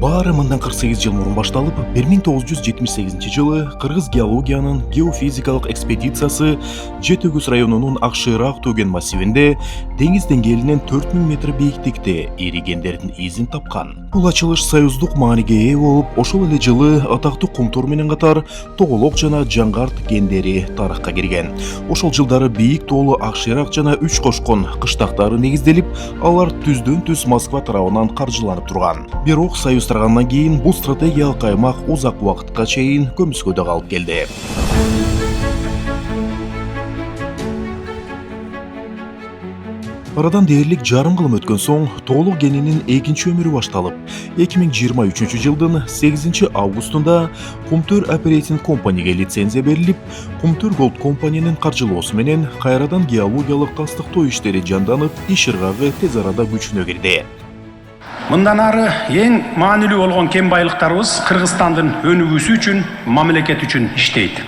Баары мындан 48 жыл мурун башталып, 1978 жылы Кыргыз геологиянын геофизикалык экспедициясы Жетөгүз районунун Акшыраак төген массивинде деңиз деңгээлинен 4000 метр бийиктикте эригендердин изин тапкан. Бул ачылыш союздук мааниге ээ болуп, ошол эле жылы атактуу Кумтур менен катар Тоголок жана Жаңгарт гендери тарыхка кирген. Ошол жылдары бийик тоолуу Акшыраак жана Үч кошкон кыштактары негизделип, алар түздөн түз Москва тарабынан каржыланып турган. Бирок союз таргандан кийин бул стратегиялык аймак узак убакытка чейин көмүскөдө калып келди. Арадан дээрлик жарым кылым өткөн соң Тоголок кенинин экинчи өмүрү башталып, 2023 жылдын 8 августунда Кумтур Operating Company'ге лицензия берилип, Кумтур Gold Company'нын каржылоосу менен кайрадан геологиялык тастыктоо иштери жанданып, иш ыргагы тез арада күчүнө кирди. Мындан ары эң маанилүү болгон кен байлыктарыбыз Кыргызстандын өнүгүүсү үчүн, мамлекет үчүн иштейт.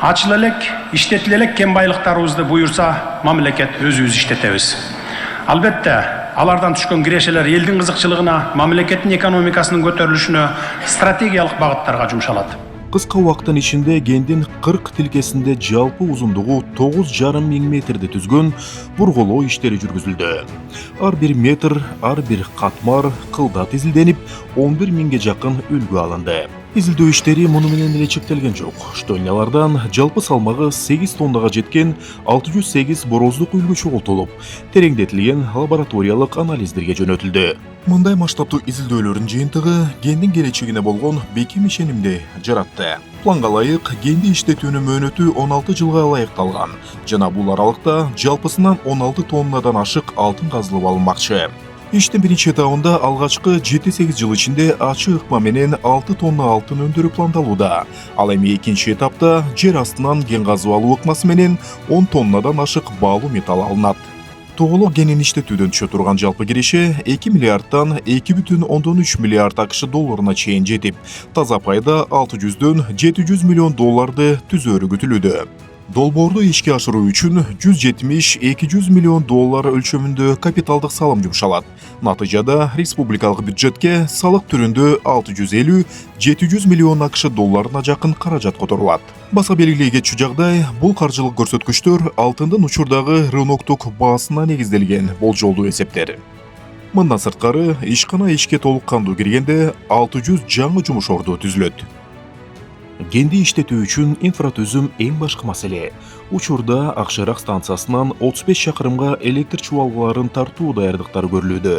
Ачыла элек, иштетиле элек кен байлыктарыбызды буюрса, мамлекет өзүбүз иштетебиз. Албетте, алардан түшкөн кирешелер элдин кызыкчылыгына, мамлекеттин экономикасынын көтөрүлүшүнө, стратегиялык багыттарга жумшалат. Кыска убакыттын ичинде кендин 40 тилкесинде жалпы узундугу 9,5 миң метрди түзгөн бурголоо иштери жүргүзүлдү. Ар бир метр, ар бир катмар кылдат изилденип, 11 миңге жакын үлгү алынды. Изилдөө иштери муну менен эле чектелген жок. Штольнялардан жалпы салмагы 8 тоннага жеткен 608 бороздук үлгү чогултулуп, тереңдетилген лабораториялык анализдерге жөнөтүлдү. Мындай масштабтуу изилдөөлөрдүн жыйынтыгы кендин келечегине болгон бекем ишенимди жаратты. Планга ылайык кенди иштетүүнүн мөөнөтү 16 жылга ылайыкталган жана бул аралыкта жалпысынан 16 тоннадан ашык алтын казылып алынмакчы. Иштин биринчи этабында алгачкы 7-8 жыл ичинде ачык ыкма менен 6 тонна алтын өндүрүү пландалууда. Ал эми экинчи этапта жер астынан кен казып алуу ыкмасы менен 10 тоннадан ашык баалуу металл алынат. Тоголок кенин иштетүүдөн түшө турган жалпы киреше 2 миллиардтан 2,3 миллиард АКШ долларына чейин жетип, таза пайда 600дөн 700 миллион долларды түзөөрү күтүлүүдө. Долбоорду ишке ашыруу үчүн 170-200 миллион доллар өлчөмүндө капиталдык салым жумшалат. Натыйжада республикалык бюджетке салык түрүндө 650-700 миллион АКШ долларына жакын каражат которулат. Баса белгилей кетчү жагдай, бул каржылык көрсөткүчтөр алтындын учурдагы рыноктук баасына негизделген болжолдуу эсептер. Мындан сырткары, ишкана ишке толук кандуу киргенде 600 жаңы жумуш орду түзүлөт. Кенди иштетүү үчүн инфратүзүм эң башкы маселе. Учурда Акшыраак станциясынан 35 чакырымга электр чубалгыларын тартуу даярдыктары көрүлүүдө.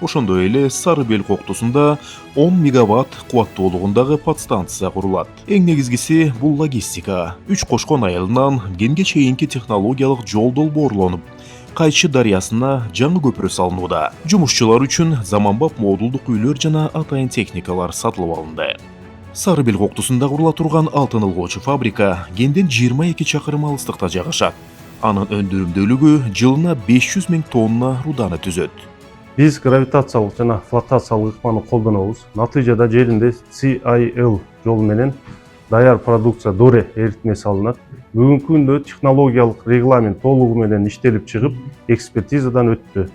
Ошондой эле Сары Бел коктусунда 10 мегаватт кубаттуулугундагы подстанция курулат. Эң негизгиси бул логистика. Үч кошкон айылынан кенге чейинки технологиялык жол долбоорлонуп, Кайчы дарыясына жаңы көпүрө салынууда. Жумушчулар үчүн заманбап модулдук үйлөр жана атайын техникалар сатылып алынды. Сары Бел коктусунда курула турган алтын ылгоочу фабрика кенден 22 чакырым алыстыкта жайгашат. Анын өндүрүмдүүлүгү жылына 500 миң тонна руданы түзөт. Биз гравитациялык жана флотациялык ыкманы колдонобуз. Натыйжада жеринде CIL жолу менен даяр продукция доре эритмеси алынат. Бүгүнкү күндө технологиялык регламент толугу менен иштелип чыгып, экспертизадан өттү.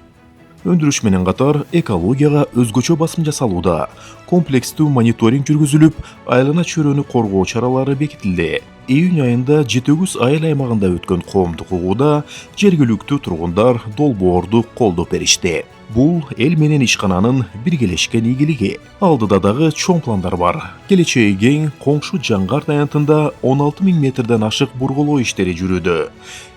Өндүрүш менен катар экологияга өзгөчө басым жасалууда. Комплекстүү мониторинг жүргүзүлүп, айлана чөйрөнү коргоо чаралары бекитилди. Июнь айында Жетөгүз айыл аймагында өткөн коомдук угууда жергиликтүү тургундар долбоорду колдоп беришти. Бул эл менен ишкананын биргелешкен ийгилиги. Алдыда дагы чоң пландар бар. Келечеги кең коңшу Жаңгарт аянтында 16 миң метрден ашык бурголоо иштери жүрүүдө.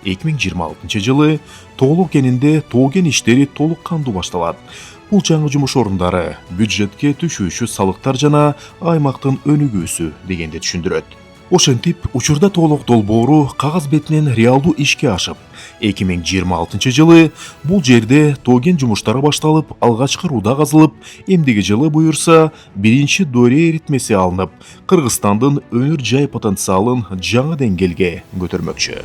2026 жылы Тоголок кенинде тоо кен иштери толук кандуу башталат. Бул жаңы жумуш орундары бюджетке түшүүчү салыктар жана аймактын өнүгүүсү дегенди түшүндүрөт. Ошентип, учурда Тоголок долбоору кагаз бетинен реалдуу ишке ашып, 2026 жылы бул жерде тоо кен жумуштары башталып, алгачкы руда казылып, эмдиги жылы буюрса, биринчи доре эритмеси алынып, Кыргызстандын өнөр жай потенциалын жаңы деңгээлге көтөрмөкчү.